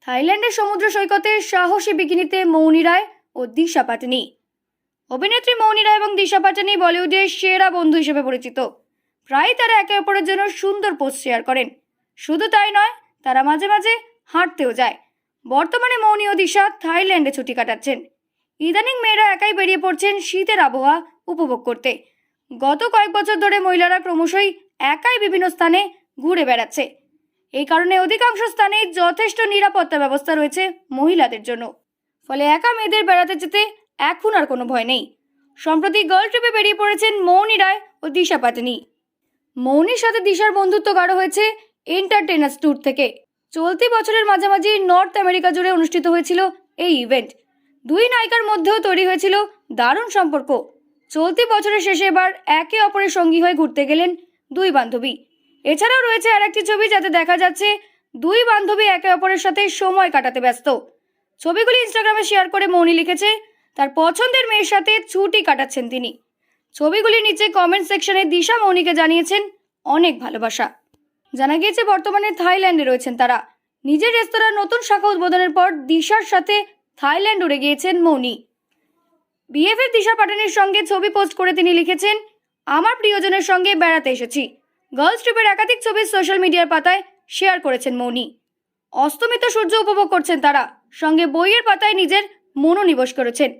থাইল্যান্ডের সমুদ্র সৈকতে সাহসী বিকিনিতে মৌনি রায় ও দিশা পাটানি। অভিনেত্রী মৌনি রায় এবং দিশা পাটানি বলিউডের সেরা বন্ধু হিসেবে পরিচিত। প্রায় তারা একে অপরের জন্য সুন্দর পোস্ট শেয়ার করেন। শুধু তাই নয়, তারা মাঝে মাঝে হাঁটতেও যায়। বর্তমানে মৌনি ও দিশা থাইল্যান্ডে ছুটি কাটাচ্ছেন। ইদানিং মেয়েরা একাই বেরিয়ে পড়ছেন শীতের আবহাওয়া উপভোগ করতে। গত কয়েক বছর ধরে মহিলারা ক্রমশই একাই বিভিন্ন স্থানে ঘুরে বেড়াচ্ছে। এই কারণে অধিকাংশ স্থানেই যথেষ্ট নিরাপত্তা ব্যবস্থা রয়েছে মহিলাদের জন্য। ফলে একা মেয়েদের বেড়াতে যেতে এখন আর কোনো ভয় নেই। সম্প্রতি গার্ল ট্রিপে বেরিয়ে পড়েছেন মৌনি রায় ও দিশা পাটানি। মৌনির সাথে দিশার বন্ধুত্ব গাঢ় হয়েছে এন্টারটেনার্স ট্যুর থেকে। চলতি বছরের মাঝামাঝি নর্থ আমেরিকা জুড়ে অনুষ্ঠিত হয়েছিল এই ইভেন্ট। দুই নায়িকার মধ্যেও তৈরি হয়েছিল দারুণ সম্পর্ক। চলতি বছরের শেষে এবার একে অপরের সঙ্গী হয়ে ঘুরতে গেলেন দুই বান্ধবী। এছাড়াও রয়েছে আর একটি ছবি যাতে দেখা যাচ্ছে দুই বান্ধবী একে অপরের সাথে সময় কাটাতে ব্যস্ত। ছবিগুলি ইনস্টাগ্রামে শেয়ার করে মৌনি লিখেছে তার পছন্দের মেয়ের সাথে ছুটি কাটাচ্ছেন তিনি। ছবিগুলির নিচে কমেন্ট সেকশনে দিশা মৌনিকে জানিয়েছেন অনেক ভালোবাসা। জানা গিয়েছে বর্তমানে থাইল্যান্ডে রয়েছেন তারা। নিজের রেস্তোরাঁর নতুন শাখা উদ্বোধনের পর দিশার সাথে থাইল্যান্ড উড়ে গিয়েছেন মৌনি। বিএফএফ দিশা পাটানির সঙ্গে ছবি পোস্ট করে তিনি লিখেছেন, আমার প্রিয়জনের সঙ্গে বেড়াতে এসেছি। গার্লস ট্রিপের একাধিক ছবি সোশ্যাল মিডিয়ার পাতায় শেয়ার করেছেন মৌনি। অস্তমিত সূর্য উপভোগ করছেন তারা, সঙ্গে বইয়ের পাতায় নিজের মনোনিবেশ করেছেন।